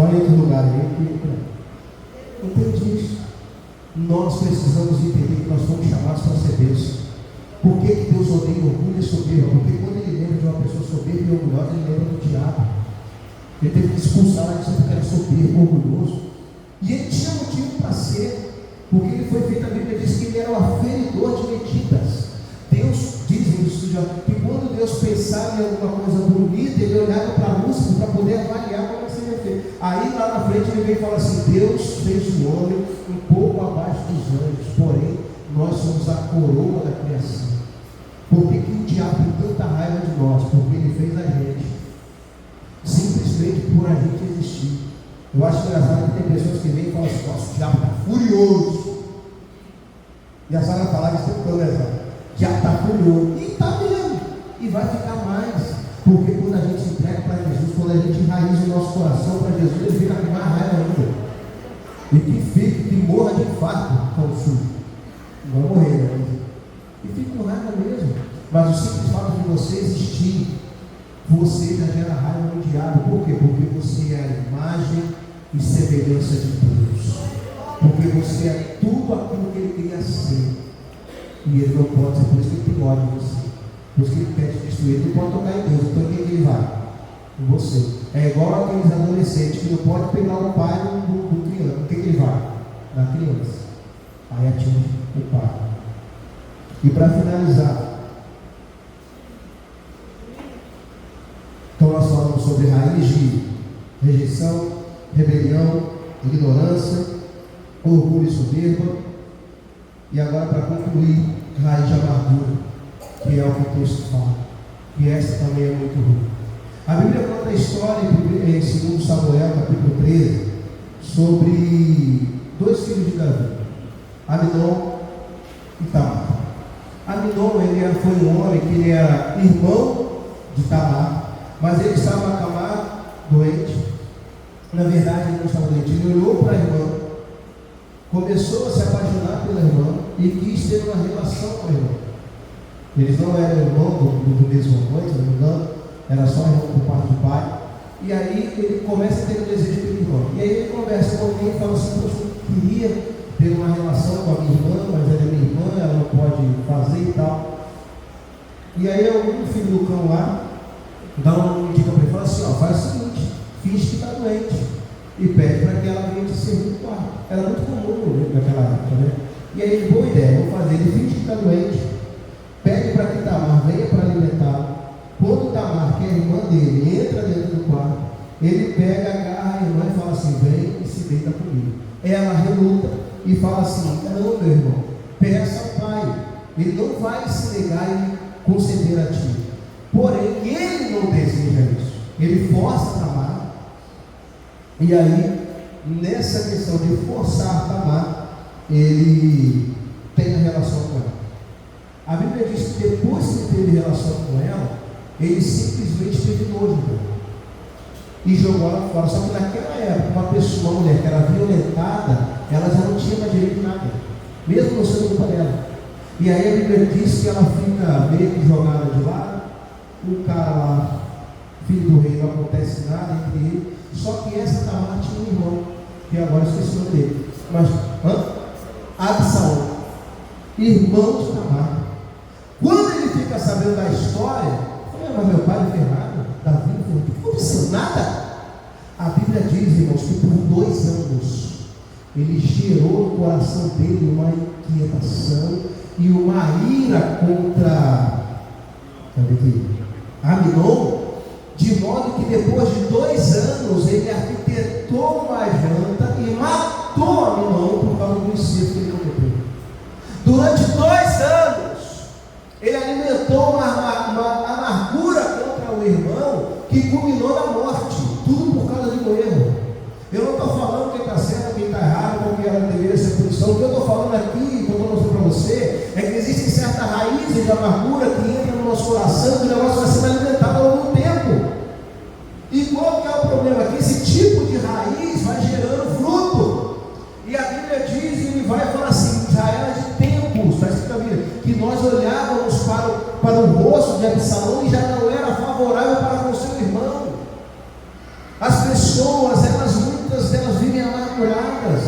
A: Olha em outro lugar aí. Não tem disso. Nós precisamos entender que nós fomos chamados para ser Deus. Por que Deus odeia orgulho e soberba? Porque quando Ele lembra de uma pessoa soberba e orgulhosa, Ele lembra do diabo. Ele teve que expulsar ela dizendo que era soberbo, orgulhoso. E ele tinha motivo para ser. Porque ele foi feito, a Bíblia diz que ele era o aferidor de medidas. Deus, dizem os estudiosos, que quando Deus pensava em alguma coisa bonita, ele olhava para a luz para poder avaliar como seria feito. Aí lá na frente ele vem e fala assim: Deus fez o homem um pouco abaixo dos anjos, porém nós somos a coroa da criação. Por que o diabo tem tanta raiva de nós? Porque ele fez a gente, simplesmente por a gente existir. Eu acho engraçado que tem pessoas que vêm e falam assim: nossa, o diabo está furioso. E a Sara falava isso tempo todo, né, Sara? O diabo está furioso. E está mesmo. E vai ficar mais. Porque quando a gente se entrega para Jesus, quando a gente enraiza o nosso coração para Jesus, ele fica com mais raiva ainda. E que fique, que morra de infarto com o sujo. Não vai morrer, né? E fica com raiva mesmo. Mas o simples fato de você existir, você já gera raiva no diabo. Por quê? Porque você é a imagem e semelhança de Deus. Porque você é tudo aquilo que Ele queria ser. E Ele não pode ser, por isso que Ele tem ódio de você. Por isso que Ele quer te destruir. Ele não pode tocar em Deus. Então quem Ele vai? Em você. É igual aqueles adolescentes que não pode pegar o pai do criança. O que Ele vai? Na criança. Aí atinge o pai. E para finalizar, então nós falamos sobre raiz de rejeição, rebelião, ignorância, orgulho e soberba. E agora, para concluir, raiz de amargura, que é o que o texto fala. E essa também é muito ruim. A Bíblia conta a história em 2 Samuel, capítulo 13, sobre dois filhos de Davi, Aminon e Tamar. Aminon, foi um homem que ele era irmão de Tamar, mas ele estava a Tamar doente. Na verdade, ele não estava doente. Ele olhou para a irmã, começou a se apaixonar pela irmã e quis ter uma relação com a irmã. Eles não eram irmãos do mesmo amor, se não me engano, era só irmão por parte do pai. E aí ele começa a ter um desejo pela irmã. E aí ele conversa com alguém e fala assim: poxa, eu queria ter uma relação com a minha irmã, mas ela é minha irmã, ela não pode fazer e tal. E aí o filho do cão lá dá uma dica para ele, fala assim: ó, faz o seguinte, finge que está doente e pede para que ela venha te servir no quarto. Era muito comum naquela época, né? E aí, boa ideia, vou fazer. Ele finge que está doente, pede para que Tamar venha para alimentá-lo. Quando Tamar, que é a irmã dele, entra dentro do quarto, ele pega, agarra a irmã e fala assim: vem e se deita comigo. Ela reluta e fala assim: não, meu irmão, peça ao pai, ele não vai se negar e conceder a ti. Porém, ele não deseja isso, ele força Tamar. E aí, nessa questão de forçar Tamar, ele tem a relação com ela. A Bíblia diz que depois que ele teve relação com ela, ele simplesmente teve nojo dela e jogou ela fora. Só que naquela época, uma pessoa, uma mulher que era violentada, ela já não tinha mais direito de nada, mesmo não sendo culpa dela. E aí a Bíblia diz que ela fica meio que jogada de lado. O cara lá, filho do rei, não acontece nada entre ele. Só que essa Tamar tinha um irmão, que agora eu esqueci o nome dele, mas Absalão, irmão de Tamar. Quando ele fica sabendo da história, mas meu pai não fez nada, Davi não fez nada, não aconteceu nada. A Bíblia diz, irmãos, que por 2 anos ele gerou no coração dele uma inquietação e uma ira contra Aminon, de modo que depois de 2 anos ele arquitetou uma janta e matou Aminon por causa do incesto que ele cometeu. Durante 2 anos ele alimentou uma amargura contra o irmão que culminou na morte, tudo por causa de um erro. Eu não estou falando quem está certo, quem está errado, qual que ela deveria ser punição. O que eu estou falando aqui, que eu estou mostrando para você, é que existem certas raízes de amargura que entram no nosso coração, que o negócio vai sendo alimentado ao longo do tempo. E qual que é o problema? Que esse tipo de raiz vai gerando fruto. E a Bíblia diz, e ele vai falar assim: já era de tempos, está escrito na Bíblia, que nós olhávamos para o rosto de Absalão e já não era favorável para com seu irmão. As pessoas, muitas delas vivem amarguradas.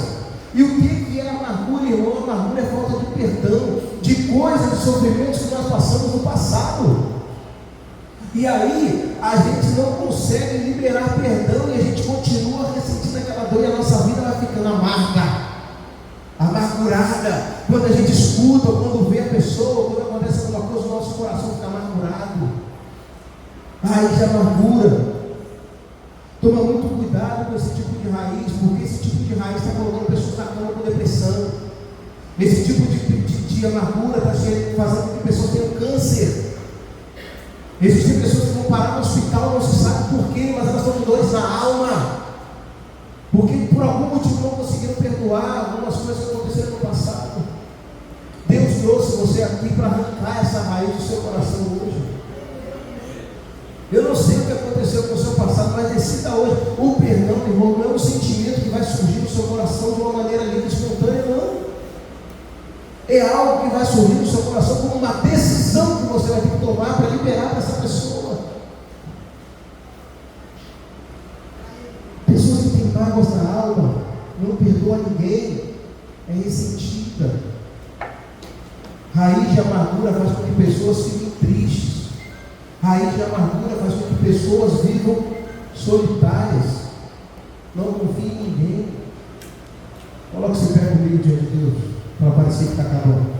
A: E o que é amargura, irmão? Amargura é falta de perdão, de coisas, de sofrimentos que nós passamos no passado. E aí, a gente não consegue liberar perdão e a gente continua ressentindo aquela dor e a nossa vida vai ficando amarga, amargurada. Quando a gente escuta, ou quando vê a pessoa, quando acontece alguma coisa, o nosso coração fica amargurado. Raiz de amargura. Toma muito cuidado com esse tipo de raiz, porque esse tipo de raiz está colocando pessoas na cama com depressão. Esse tipo de amargura está fazendo com que pessoas tenham câncer. Existem pessoas que vão parar no hospital, não se sabe por quê, mas elas estão com dores na alma, porque por algum motivo não conseguiram perdoar algumas coisas que aconteceram no passado. Deus trouxe você aqui para arrancar essa raiz do seu coração hoje. Eu não sei o que aconteceu com o seu passado, mas decida hoje. O perdão, irmão, não é um sentimento que vai surgir no seu coração de uma maneira livre e espontânea, não. É algo que vai surgir no seu coração como uma decisão que você vai ter que tomar para liberar essa pessoa. Pessoas que têm mágoas na alma, não perdoa ninguém, é ressentida. Raiz de amargura faz com que pessoas fiquem tristes. Raiz de amargura faz com que pessoas vivam solitárias, não confiem em ninguém. Coloque esse pé comigo diante de Deus, para parecer que está acabando.